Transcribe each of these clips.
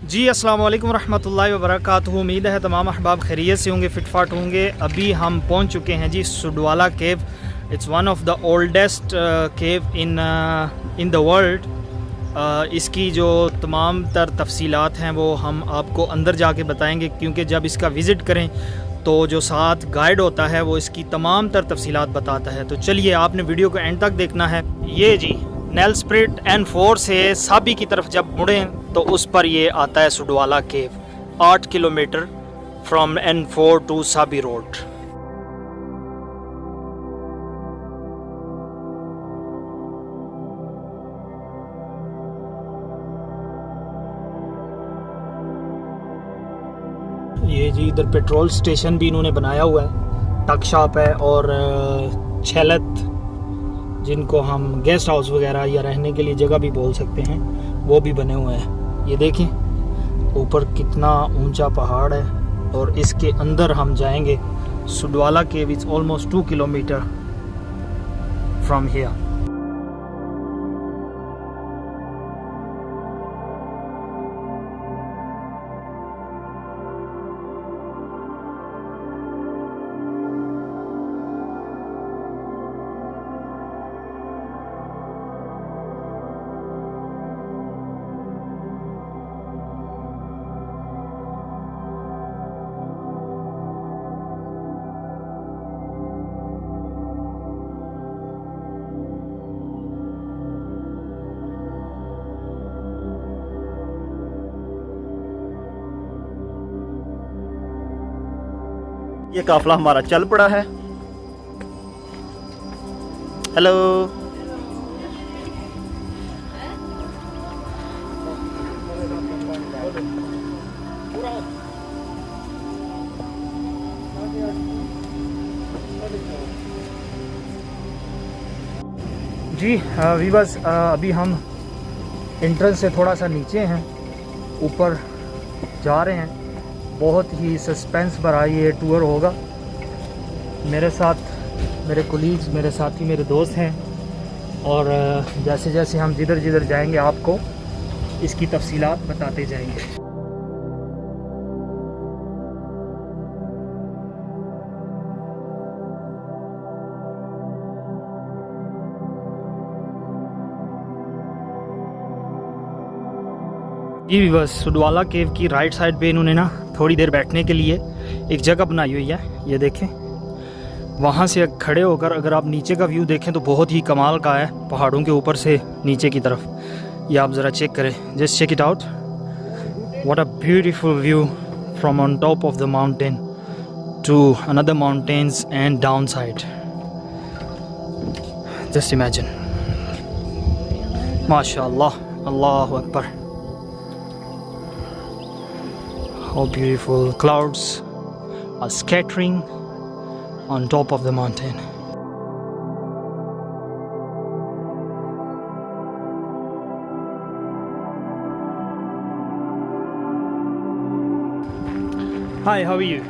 जी अस्सलाम वालेकुम रहमतुल्लाहि व बरकातुहू। उम्मीद है तमाम अहबाब खैरियत से होंगे, फिटफाट होंगे। अभी हम पहुंच चुके हैं जी Sudwala cave. It's one of the oldest cave in the world. इसकी जो तमाम तर तफसीलात हैं वो हम आपको अंदर जाके बताएंगे, क्योंकि जब इसका विज़िट करें तो जो साथ गाइड होता है वो इसकी तमाम तर तफसीलात बताता है। तो चलिए, आपने वीडियो को एंड तक देखना है। ये जी नेल्स्प्रिट N4 से साबी की तरफ जब मुड़ें तो उस पर ये आता है Sudwala cave, 8 kilometre from N4 to Sabie road. ये जी इधर पेट्रोल स्टेशन भी इन्होंने बनाया हुआ है, टक शॉप है और छलत, जिनको हम गेस्ट हाउस वगैरह या रहने के लिए जगह भी बोल सकते हैं, वो भी बने हुए हैं। ये देखें ऊपर कितना ऊंचा पहाड़ है और इसके अंदर हम जाएंगे। Sudwala cave is almost 2 kilometre from here. ये काफिला हमारा चल पड़ा है। हेलो, जी वीवर्स, अभी हम एंट्रेंस से थोड़ा सा नीचे हैं, ऊपर जा रहे हैं। बहुत ही सस्पेंस भरा ये टूर होगा। मेरे साथ मेरे कोलीग्स, मेरे साथी, मेरे दोस्त हैं, और जैसे जैसे हम जिधर जिधर जाएंगे आपको इसकी तफसीलात बताते जाएंगे। जी बस सुडवाला केव की राइट साइड पे इन्होंने ना थोड़ी देर बैठने के लिए एक जगह बनाई हुई है। ये देखें, वहाँ से खड़े होकर अगर आप नीचे का व्यू देखें तो बहुत ही कमाल का है, पहाड़ों के ऊपर से नीचे की तरफ। ये आप ज़रा चेक करें, just check it out. What a beautiful view from on top of the mountain to another mountains and down side. Just imagine, माशाअल्लाह, अल्लाहु Akbar. How beautiful clouds are scattering on top of the mountain. Hi, how are you?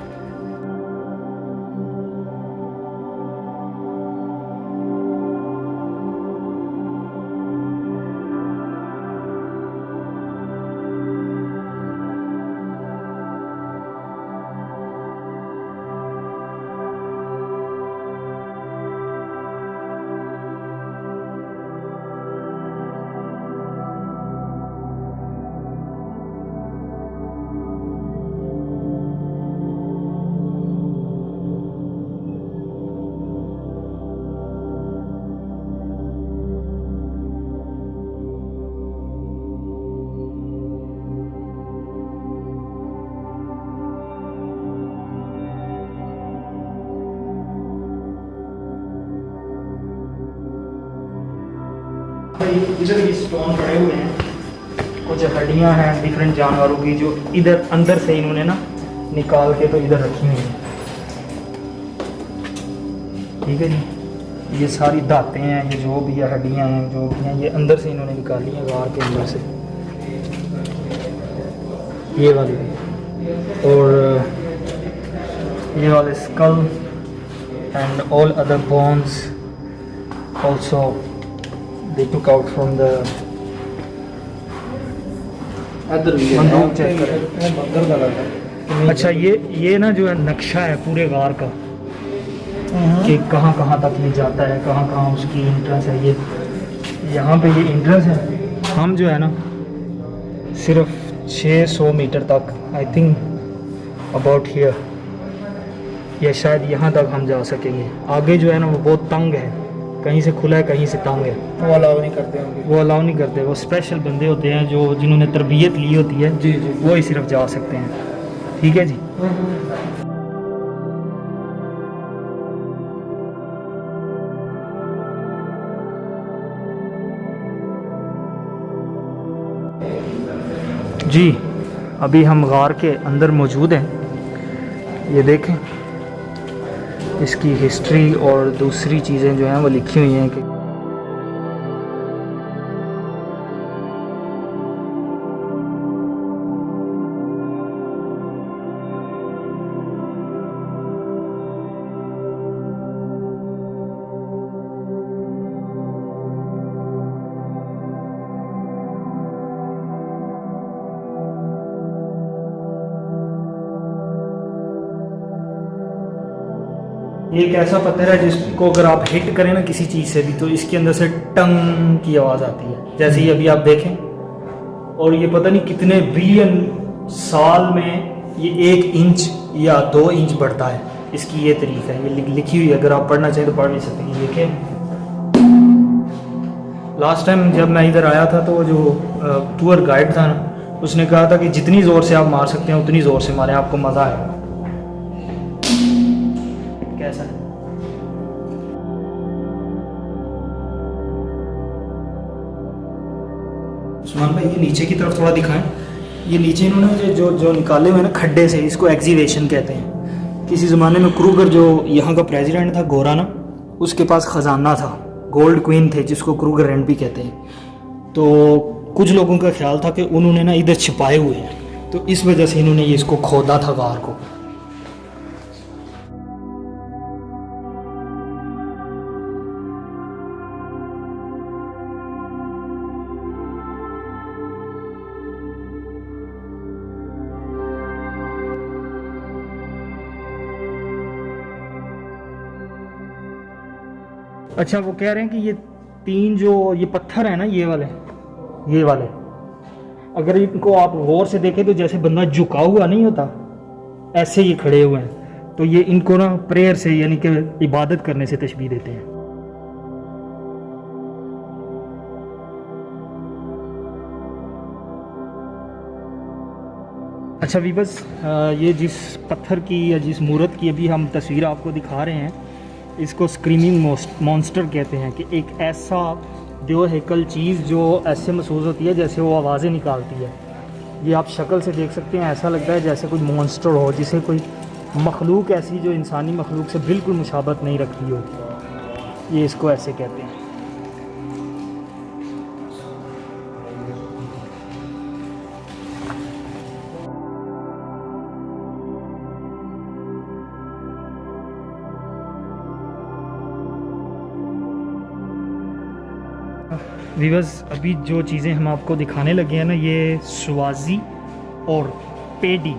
इधर भी stone पड़े हुए हैं, कुछ हड्डियां हैं डिफरेंट जानवरों की, जो इधर अंदर से इन्होंने ना निकाल के तो इधर रखी हुई हैं। ठीक है जी, ये सारी दांतें हैं, ये जो भी है हड्डियां हैं, जो भी हैं, ये अंदर से इन्होंने निकाली हैं, गार के अंदर से, ये वाली भी, और ये वाले skull and all other bones also they took out from the इधर भी बंदूक चेक करें। मगर का लगा। अच्छा ये ना जो है नक्शा है पूरे गार का कि कहाँ कहाँ तक ये जाता है, कहाँ कहाँ उसकी एंट्रेंस है। ये यहाँ पे ये एंट्रेंस है। हम जो है ना सिर्फ 600 मीटर तक, आई थिंक अबाउट हियर, या शायद यहाँ तक हम जा सकेंगे। आगे जो है ना वो बहुत तंग है, कहीं से खुला है कहीं से तंग है। वो अलाउ नहीं करते होंगे। वो अलाउ नहीं करते, वो स्पेशल बंदे होते हैं जो जिन्होंने तरबियत ली होती है, जी जी। वो ही सिर्फ जा सकते हैं। ठीक है जी। जी अभी हम गार के अंदर मौजूद हैं। ये देखें इसकी हिस्ट्री और दूसरी चीज़ें जो हैं वो लिखी हुई हैं कि ये एक ऐसा पत्थर है जिसको अगर आप हिट करें ना किसी चीज़ से भी तो इसके अंदर से टंग की आवाज़ आती है, जैसे ही अभी आप देखें। और ये पता नहीं कितने बिलियन साल में ये 1 इंच या 2 इंच बढ़ता है। इसकी ये तरीका है, ये लिखी हुई है। अगर आप पढ़ना चाहें तो पढ़ नहीं सकते हैं। ये देखें, लास्ट टाइम जब मैं इधर आया था तो जो टूर गाइड था ना, उसने कहा था कि जितनी ज़ोर से आप मार सकते हैं उतनी ज़ोर से मारें, आपको मज़ा आएगा। कैसा है? उस्मान भाई ये नीचे की तरफ थोड़ा दिखाएं। ये नीचे इन्होंने जो निकाले हुए हैं ना खड्डे से, इसको एग्जीवेशन कहते हैं। किसी ज़माने में क्रूगर जो यहाँ का प्रेसिडेंट था गोरा ना, उसके पास ख़जाना था, गोल्ड क्वीन थे जिसको क्रूगर रेंट भी कहते हैं। तो कुछ लोगों का ख्याल था कि उन्होंने ना इधर छिपाए हुए हैं, तो इस वजह से इन्होंने ये इसको खोदा था गार को। अच्छा वो कह रहे हैं कि ये 3 जो ये पत्थर है ना, ये वाले अगर इनको आप गौर से देखें तो जैसे बंदा झुका हुआ नहीं होता, ऐसे ये खड़े हुए हैं। तो ये इनको ना प्रेयर से यानी कि इबादत करने से तशबीह देते हैं। अच्छा वीबस, ये जिस पत्थर की या जिस मूर्त की अभी हम तस्वीर आपको दिखा रहे हैं, इसको स्क्रीमिंग मॉन्स्टर कहते हैं। कि एक ऐसा दो हैकल चीज़ जो ऐसे महसूस होती है जैसे वो आवाज़ें निकालती है। ये आप शक्ल से देख सकते हैं, ऐसा लगता है जैसे कोई मॉन्स्टर हो, जिसे कोई मखलूक ऐसी जो इंसानी मखलूक से बिल्कुल मुशाबत नहीं रखती हो, ये इसको ऐसे कहते हैं। वीवर्स, अभी जो चीज़ें हम आपको दिखाने लगे हैं ना, ये स्वाजी और पेडी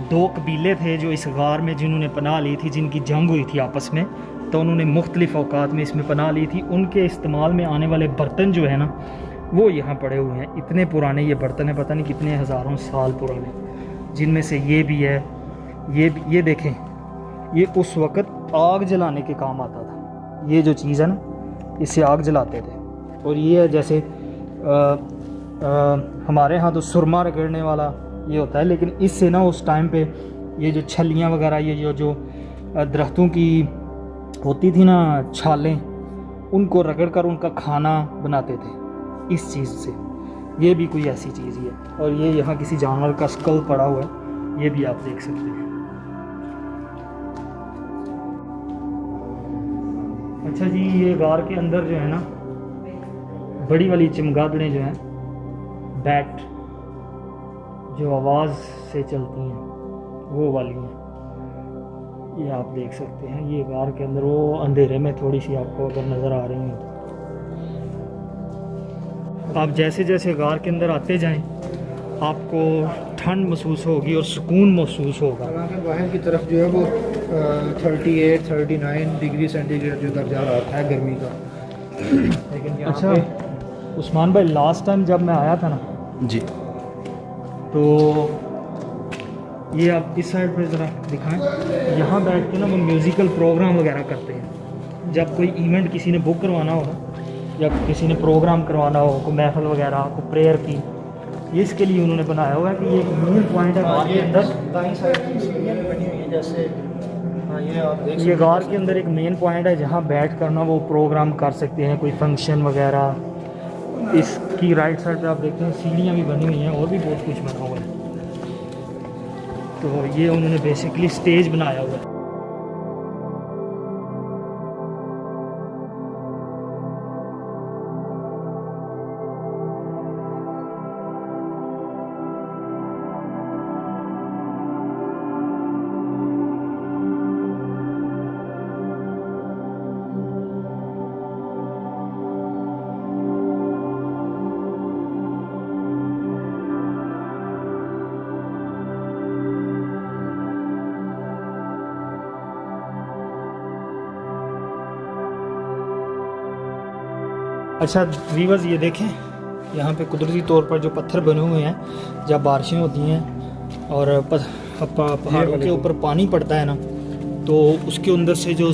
2 कबीले थे जो इस गार में जिन्होंने पनाह ली थी, जिनकी जंग हुई थी आपस में, तो उन्होंने मुख्तलिफ़ औकात में इसमें पनाह ली थी। उनके इस्तेमाल में आने वाले बर्तन जो है ना, वो यहाँ पड़े हुए हैं। इतने पुराने ये बर्तन हैं, पता नहीं कितने हज़ारों साल पुराने, जिनमें से ये भी है। ये देखें, ये उस वक़्त आग जलाने के काम आता था। ये जो चीज़ है ना, इससे आग जलाते थे। और ये है जैसे हमारे यहाँ तो सुरमा रगड़ने वाला ये होता है, लेकिन इससे ना उस टाइम पे ये जो छलियाँ वगैरह, ये जो दरख्तों की होती थी ना छालें, उनको रगड़ कर उनका खाना बनाते थे इस चीज़ से। ये भी कोई ऐसी चीज़ ही है। और ये यहाँ किसी जानवर का स्कल पड़ा हुआ है, ये भी आप देख सकते हैं। अच्छा जी, ये गार के अंदर जो है ना, बड़ी वाली चमगादड़ें जो हैं, बैट जो आवाज़ से चलती हैं, वो वाली हैं। ये आप देख सकते हैं। ये गार के अंदर वो अंधेरे में थोड़ी सी आपको अगर नज़र आ रही हैं तो आप जैसे जैसे गार के अंदर आते जाएं, आपको ठंड महसूस होगी और सुकून महसूस होगा। हालांकि बाहर की तरफ जो है वो 38 39 डिग्री सेंटीग्रेड जो दर्जा आता है गर्मी का, लेकिन यहाँ अच्छा पे उस्मान भाई, लास्ट टाइम जब मैं आया था ना, जी। तो ये आप इस साइड पे ज़रा दिखाएं, यहाँ बैठ के ना वो म्यूज़िकल प्रोग्राम वगैरह करते हैं। जब कोई इवेंट किसी ने बुक करवाना हो ना, या किसी ने प्रोग्राम करवाना हो, कोई महफिल वगैरह, कोई प्रेयर की, ये इसके लिए उन्होंने बनाया हुआ है कि ये एक मेन पॉइंट है गार के अंदर। दाईं साइड की सीढ़ियाँ भी बनी हुई हैं जैसे, हाँ ये आप देख ये गार के अंदर एक मेन पॉइंट है जहाँ बैठ कर ना वो प्रोग्राम कर सकते हैं, कोई फंक्शन वगैरह। इसकी राइट साइड पे आप देखते हैं सीढ़ियाँ भी बनी हुई हैं और भी बहुत कुछ बना हुआ है। तो ये उन्होंने बेसिकली स्टेज बनाया हुआ है। अच्छा वीवर्स, ये देखें यहाँ पे कुदरती तौर पर जो पत्थर बने हुए हैं, जब बारिशें होती हैं और पहाड़ों के ऊपर पानी पड़ता है ना, तो उसके अंदर से जो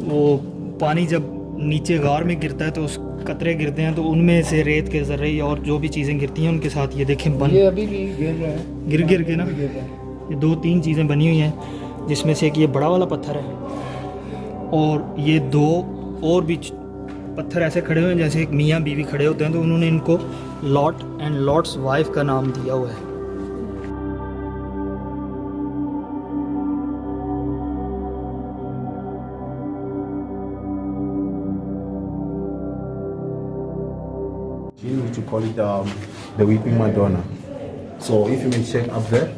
वो पानी जब नीचे गार में गिरता है तो उस कतरे गिरते हैं, तो उनमें से रेत के ज़र्रे और जो भी चीज़ें गिरती हैं उनके साथ ये देखें बन, ये अभी भी गिर रहा है, गिर के ना ये 2-3 चीज़ें बनी हुई हैं, जिसमें से एक ये बड़ा वाला पत्थर है और ये 2 और भी पत्थर ऐसे खड़े हुए हैं जैसे एक मियाँ बीवी खड़े होते हैं, तो उन्होंने इनको लॉट एंड लॉट्स वाइफ का नाम दिया हुआ है। Which you call it the Weeping Madonna. So if you may check up there,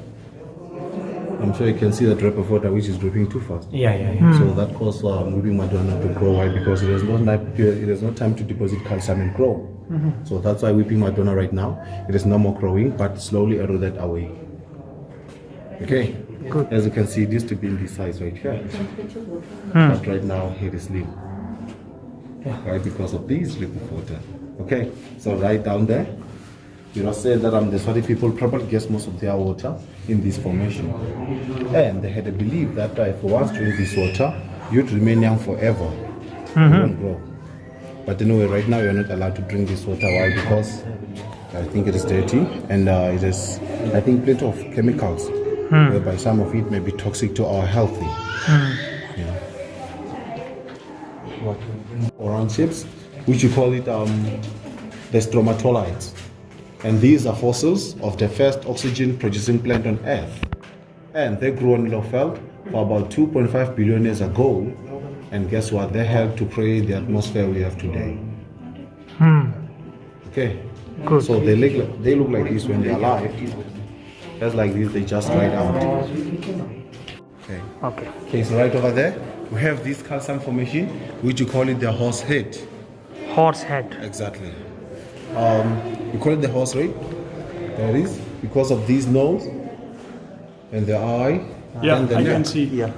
I'm sure you can see the drop of water which is dripping too fast. yeah. So that causes Weeping Madonna to grow. Why? Because it is no time to deposit calcium and grow. So that's why Weeping Madonna right now, it is no more growing, but slowly eroded away. Okay. Good. As you can see, it used to be in this size right here, but right now it is slim. Right, because of this drip of water. Okay, so right down there, you know, say that the Swati people probably gets most of their water in this formation, and they had a belief that if once drink this water, you'd remain young forever, you won't grow. But anyway, right now you're not allowed to drink this water. Why? Because I think it is dirty, and it is, I think, plenty of chemicals, whereby some of it may be toxic to our health. Yeah. Orange chips, which you call it the stromatolites, and these are fossils of the first oxygen-producing plant on Earth, and they grew on Lofeld for about 2.5 billion years ago. And guess what? They help to create the atmosphere we have today. Okay. Good. So they look like this when they are alive. Just like this, they just dried out. Okay. Okay. Okay. So right over there, we have this calcium formation, which you call it the horse head. Horse head. Exactly. You call it the horse head. There it is, because of these nose and the eye. Yeah, and the I neck. can see. Yeah.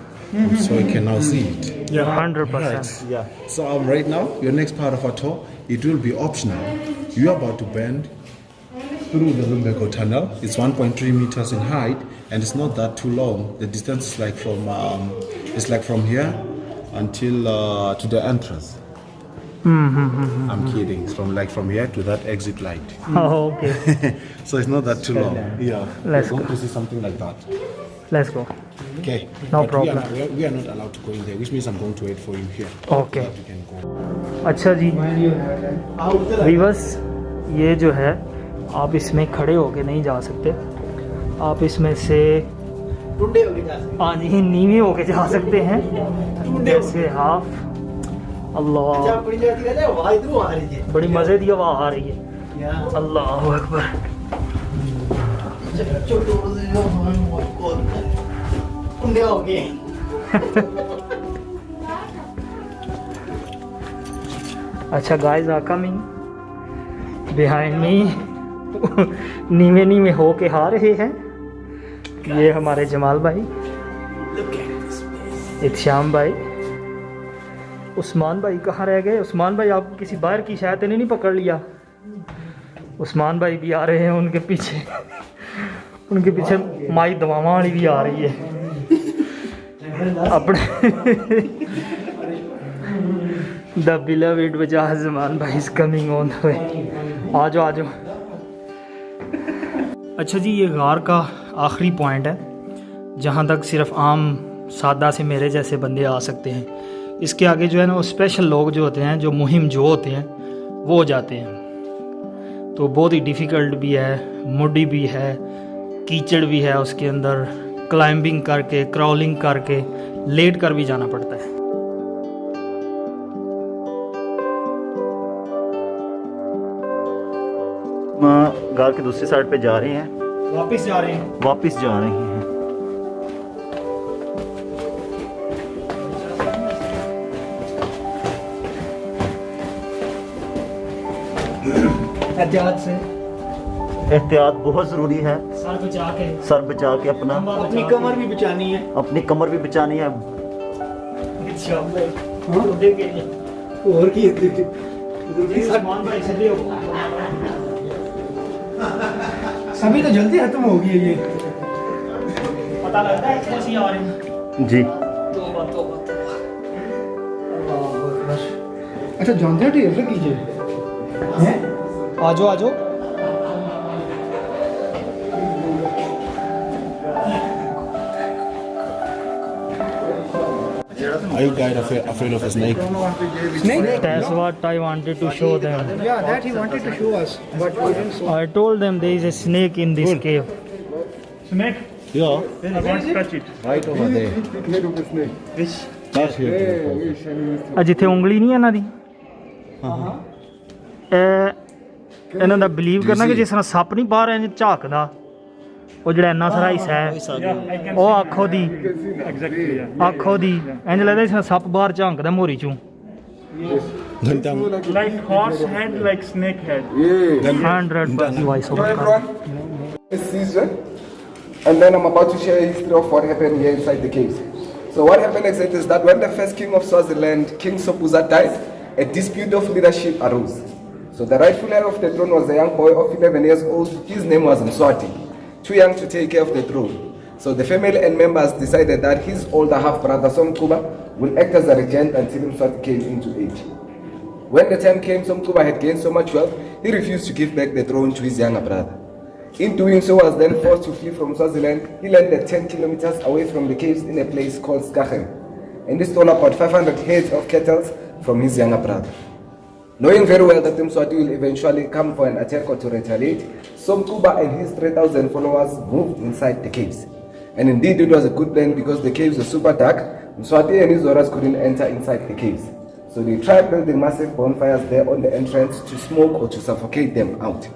So you can now see it. Yeah. 100%. Yeah. So right now, your next part of our tour, it will be optional. You are about to bend through the Lumbago Tunnel. It's 1.3 meters in height, and it's not that too long. The distance is like from here until to the entrance. I'm kidding. It's from here to that exit light. Oh, okay. So it's not that too long. Yeah. Let's You're going go. to see something like that. Let's go. Okay. No But problem. We are not allowed to go in there, which means I'm going to wait for you here. Okay. So that you can go. अच्छा जी viewers, ये जो है आप इसमें खड़े होके नहीं जा सकते, आप इसमें से हाँ जी नीवे होके जा सकते हैं जैसे हाफ। अल्लाह, बड़ी मज़े की हवा आ रही है। अल्लाह अकबर। अच्छा, guys are coming behind me. नीवे नीवे हो के आ रहे हैं। ये हमारे जमाल भाई, इत्शाम भाई, उस्मान भाई कहाँ रह गए? उस्मान भाई आपको किसी बाहर की शायद ने नहीं पकड़ लिया? उस्मान भाई भी आ रहे हैं उनके पीछे। उनके पीछे माई दवामा वाली भी आ रही है अपने। द बिलवेड वजह जमान भाई is coming on the way. आ जाओ आ जाओ। अच्छा जी, ये गार का आखिरी पॉइंट है जहाँ तक सिर्फ आम सादा से मेरे जैसे बंदे आ सकते हैं। इसके आगे जो है ना वो स्पेशल लोग जो होते हैं, जो मुहिम जो होते हैं, वो हो जाते हैं। तो बहुत ही डिफ़िकल्ट भी है, मुडी भी है, कीचड़ भी है उसके अंदर, क्लाइंबिंग करके, क्रॉलिंग करके, लेट कर भी जाना पड़ता है। गार के दूसरी साइड पे जा रहे हैं, वापस जा रहे हैं। वापस जा रहे हैं। एहतियात से, एहतियात बहुत ज़रूरी है। सर बचा के अपना, अपनी कमर भी बचानी है। अपनी कमर भी बचानी है। और की सभी तो जल्दी खत्म हो गई है ये। पता लगता है कैसी आ रही है जी। अच्छा जानते हो ढेर से कीजिए हैं? आ जाओ आ जाओ। Are you guys afraid of a snake? Snake? That's what I wanted to show them. Yeah, that he wanted to show us, but we didn't show. I told them there is a snake in this cave. Yeah, Touch it. right over there. That's here. ਆ ਜਿੱਥੇ ਉਂਗਲੀ ਨਹੀਂ ਇਹਨਾਂ ਦੀ, ਇਹਨਾਂ ਦਾ believe ਕਰਨਾ ਕਿ ਜਿਸ ਤਰ੍ਹਾਂ ਸੱਪ ਨਹੀਂ ਬਾਹਰ ਇੰਜ ਝਾਕਦਾ, ਉਹ ਜਿਹੜਾ ਇੰਨਾ ਸਾਰਾ ਹਿੱਸਾ ਹੈ ਉਹ ਅੱਖੋਂ ਦੀ ਇੰਜ ਲੱਗਦਾ ਜਿਸ ਤਰ੍ਹਾਂ ਸੱਪ ਬਾਹਰ ਝਾਂਕਦਾ ਮੋਰੀ ਚੋਂ। Like horse head, like snake head. 100% voice over. This season, and then I'm about to share a history of what happened here inside the caves. So what happened exactly is that when the first king of Swaziland, King Sobhuza, died, a dispute of leadership arose. So the rightful heir of the throne was a young boy of 11 years old. His name was Mswati, too young to take care of the throne. So the family and members decided that his older half-brother Somkuba will act as a regent until Mswati came into age. When the time came, Somkuba had gained so much wealth, he refused to give back the throne to his younger brother. In doing so, was then forced to flee from Swaziland. He landed 10 kilometers away from the caves in a place called Skachem, and he stole about 500 heads of cattle from his younger brother. Knowing very well that Mswati will eventually come for an attack or to retaliate, Somkuba and his 3,000 followers moved inside the caves. And indeed, it was a good plan because the caves were super dark. Mswati and his warriors couldn't enter inside the caves. So they tried building massive bonfires there on the entrance to smoke or to suffocate them out.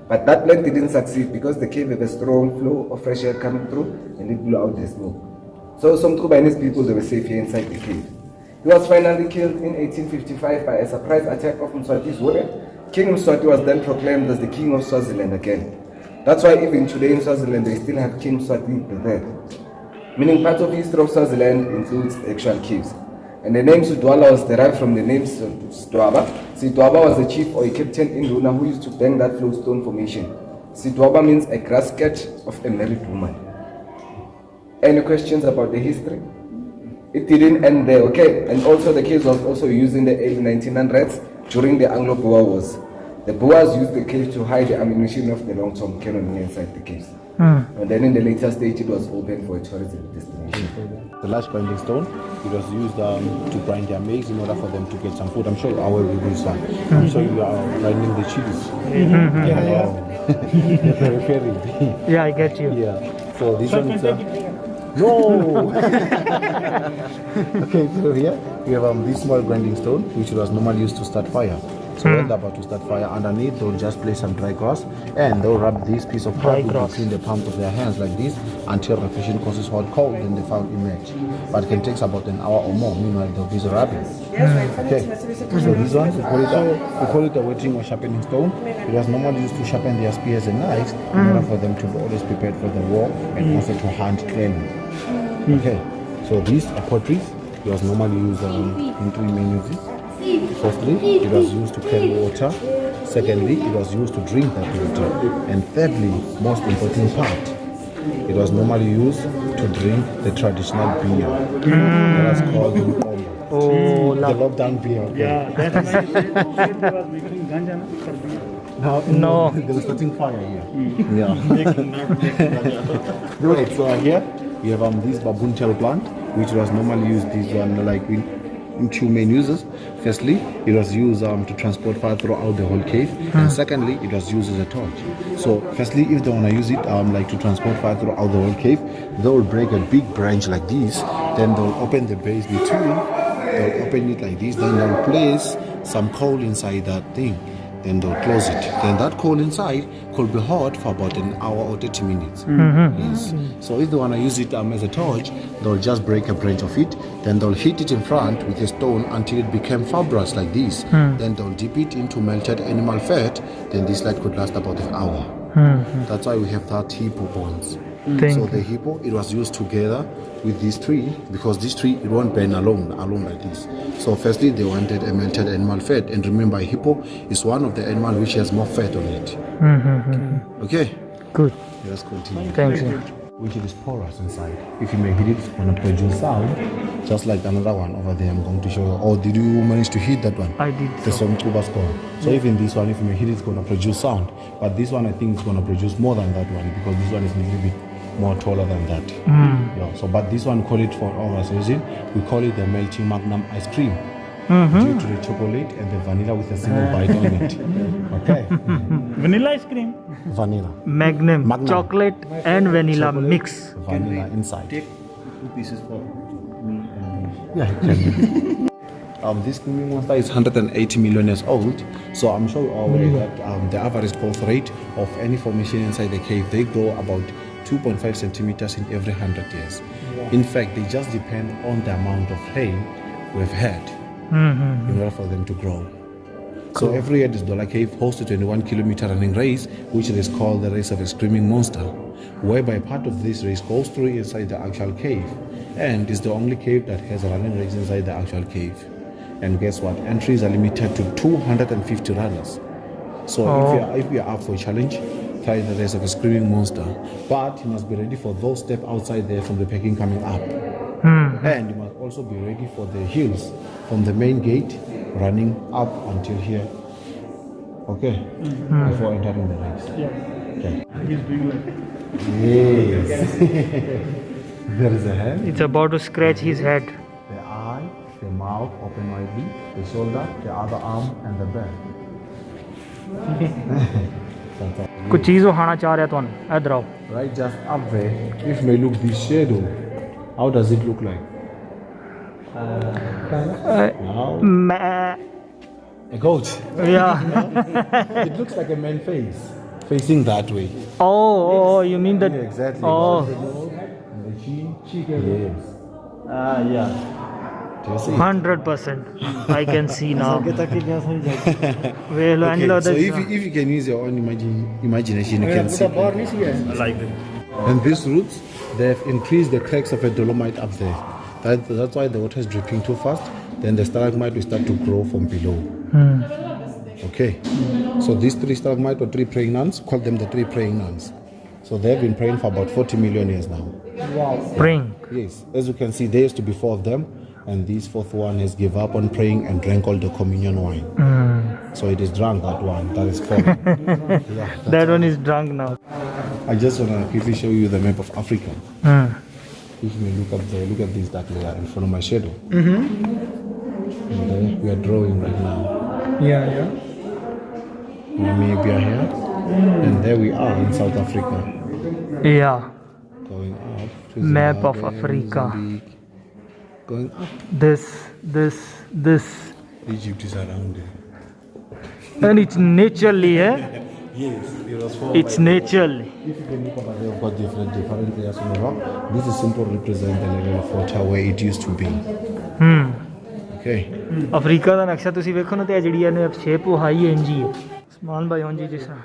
But that plan didn't succeed because the cave had a strong flow of fresh air coming through and it blew out the smoke. So Somkuba and his people, they were safe here inside the cave. He was finally killed in 1855 by a surprise attack of Mswati's warrior. King Mswati was then proclaimed as the king of Swaziland again. That's why even today in Swaziland they still have King Mswati there. Meaning part of the history of Swaziland includes actual caves. And the name Sudwala was derived from the name Sidwaba. Sidwaba was a chief or a captain in Luna who used to bang that flowstone formation. Sidwaba means a grass cat of a married woman. Any questions about the history? It didn't end there, okay? And also the cave was also used in the early 1900s during the Anglo-Boer Wars. The Boers used the cave to hide the ammunition of the long-term cannon inside the caves. And then in the later stage it was open for a tourism destination. The last grinding stone, it was used to grind their maize in order for them to get some food. I'm sure our reviews are. I'm sure you are grinding the chilies. Yeah, I get you. Yeah. So this one is no. Okay, so here we have this small grinding stone, which was normally used to start fire. So when they're about to start fire, underneath they'll just place some dry grass and they'll rub this piece of Dry fabric grass. between the palms of their hands like this until refreshing causes hot cold, then the fire emerge. But it can take about an hour or more. Meanwhile, they'll be rubbing. Okay. So this one, we call it a wetting or sharpening stone. It was normally used to sharpen their spears and knives in order for them to be always prepared for the war and also to hunt cleanly. Okay. So these are potteries. It was normally used in three main uses. Firstly, it was used to carry water. Secondly, it was used to drink that water. And thirdly, most important part, it was normally used to drink the traditional beer. That was called the Oh, the lockdown beer. Okay. Yeah, that's why they was making ganja na, for beer. No, they were starting fire here. Yeah. Right, so here we have this baboon tail plant, which was normally used this one like in two main uses. Firstly, it was used to transport fire throughout the whole cave, and secondly, it was used as a torch. So, firstly, if they want to use it like to transport fire throughout the whole cave, they will break a big branch like this, then they'll open the base between, they'll open it like this, then they'll place some coal inside that thing. Then they'll close it. Then that coal inside could be hot for about an hour or 30 minutes. Yes. So if they want to use it as a torch, they'll just break a branch of it. Then they'll hit it in front with a stone until it became fibrous like this. Then they'll dip it into melted animal fat. Then this light could last about an hour. That's why we have that hippo bones. So the hippo, it was used together with this tree because this tree, it won't burn alone like this. So firstly, they wanted a melted animal fat, and remember, a hippo is one of the animals which has more fat on it. Okay. good. Let's continue. Thanks. Yeah. Which is porous inside. If you may hit it, it's going to produce sound, just like another one over there. I'm going to show you. Oh, did you manage to hit that one? I did. The song tuba score. So even this one, if you may hit it, it's going to produce sound. But this one, I think, it's going to produce more than that one because this one is a little bit more taller than that. Yeah. So, but this one, call it for our reason, we call it the melting magnum ice cream. Due to the chocolate and the vanilla with a single bite on it. Okay. Vanilla ice cream. Vanilla. Magnum, Magnum. chocolate and vanilla mix. Vanilla inside. Take 2 pieces for me and Yeah, it can. This screaming monster is 180 million years old, so I'm sure you're aware that the average growth rate of any formation inside the cave, they grow about 2.5 centimeters in every 100 years. In fact, they just depend on the amount of rain we've had in order for them to grow. So every year this dollar cave hosts a 21-kilometer running race, which is called the race of a screaming monster, whereby part of this race goes through inside the actual cave, and is the only cave that has a running race inside the actual cave. And guess what? Entries are limited to 250 runners. So if you are up for a challenge, try the race of a screaming monster. But you must be ready for those step outside there from the packing coming up. And you must also be ready for the hills from the main gate running up until here. Okay? Before entering the race. Okay. He's doing like Yes. There is a hand. It's about to scratch his head. The eye, the mouth open widely, the shoulder, the other arm, and the back. कुछ चीज़ वो खाना चाह रहा है तो इधर आओ. Right, just up there. If you may look this shadow, how does it look like? Now, मैं a goat. yeah. It looks like a man face, facing that way. Oh, you mean that? Yeah, exactly. Oh, And the chin, yes. yeah. Do you see? 100%. I can see now. Well, Okay, so if you can use your own imagination, you can see. like that. And these roots, they've increased the cracks of a dolomite up there. That's why the water is dripping too fast. Then the stalagmite will start to grow from below. Okay. So these 3 stalagmites or 3 praying nuns, call them the 3 praying nuns. So they've been praying for about 40 million years now. praying. Yes. As you can see, there used to be 4 of them. And this 4th one has given up on praying and drank all the communion wine. So it is drunk, that one. That is fallen. Yeah, That one is drunk now. I just want to quickly show you the map of Africa. If you may look up there, look at this dark layer in front of my shadow. And there we are drawing right now. Yeah. Namibia here. And there we are in South Africa. Yeah. Going up to Map of Zimbabwe, Africa. Mozambique. Going up. This. Egypt is around there. And it's naturally, eh? Yes, it was for. It's naturally. If you can look over there, we've got different layers on the rock. This is simple represent the level of water where it used to be. Okay. Africa ਦਾ ਨਕਸ਼ਾ ਤੁਸੀਂ ਵੇਖੋ ਨਾ ਤੇ ਜਿਹੜੀ ਇਹਨੇ shape ਉਹ high ਇੰਜ ਹੀ ਹੈ ਸਮਾਨ ਭਾਈ ਉਂਝ ਹੀ ਜਿਸ ਤਰ੍ਹਾਂ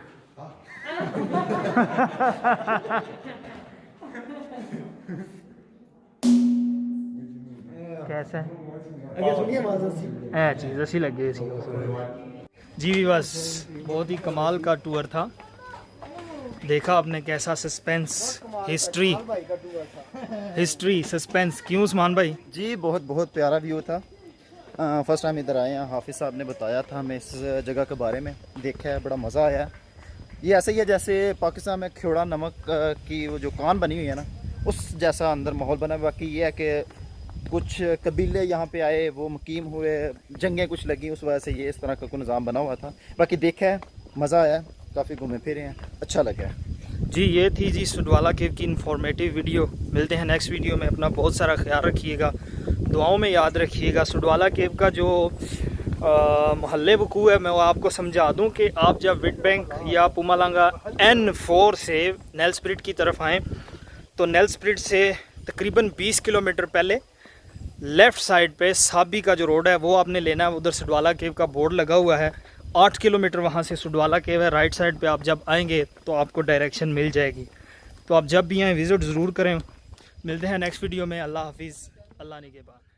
कैसा है चीज़ अच्छी लग गई जी भी बस बहुत ही कमाल का टूर था देखा आपने कैसा सस्पेंस हिस्ट्री सस्पेंस क्यों उस्मान भाई जी बहुत बहुत प्यारा व्यू था फर्स्ट टाइम इधर आए हैं हाफिज़ साहब ने बताया था हमें इस जगह के बारे में देखा है बड़ा मज़ा आया ये ऐसे ही है जैसे पाकिस्तान में खेड़ा नमक की वो जो कान बनी हुई है ना उस जैसा अंदर माहौल बना बाकी ये है कि कुछ कबीले यहाँ पे आए वो मुकीम हुए जंगें कुछ लगी उस वजह से ये इस तरह का कोई निज़ाम बना हुआ था बाकी देखा है मज़ा आया काफ़ी घूमे फिरे हैं अच्छा लगा है जी ये थी जी सुडवाला केव की इन्फॉर्मेटिव वीडियो मिलते हैं नेक्स्ट वीडियो में अपना बहुत सारा ख्याल रखिएगा दुआओं में याद रखिएगा सुडवाला केव का जो मोहल्ले वकू है मैं वो आपको समझा दूं कि आप जब विट बैंक या पुमालांगा N4 से नेल्सब्रिड की तरफ आएँ तो नेल्सब्रिड से तकरीबन 20 किलोमीटर पहले लेफ़्ट साइड पे साबी का जो रोड है वो आपने लेना है उधर सुडवाला केव का बोर्ड लगा हुआ है 8 किलोमीटर वहाँ से सुडवाला केव है राइट साइड पे आप जब आएंगे तो आपको डायरेक्शन मिल जाएगी तो आप जब भी आएँ विज़िट ज़रूर करें मिलते हैं नेक्स्ट वीडियो में अल्लाह हाफिज़ अल्लाह ने के बाद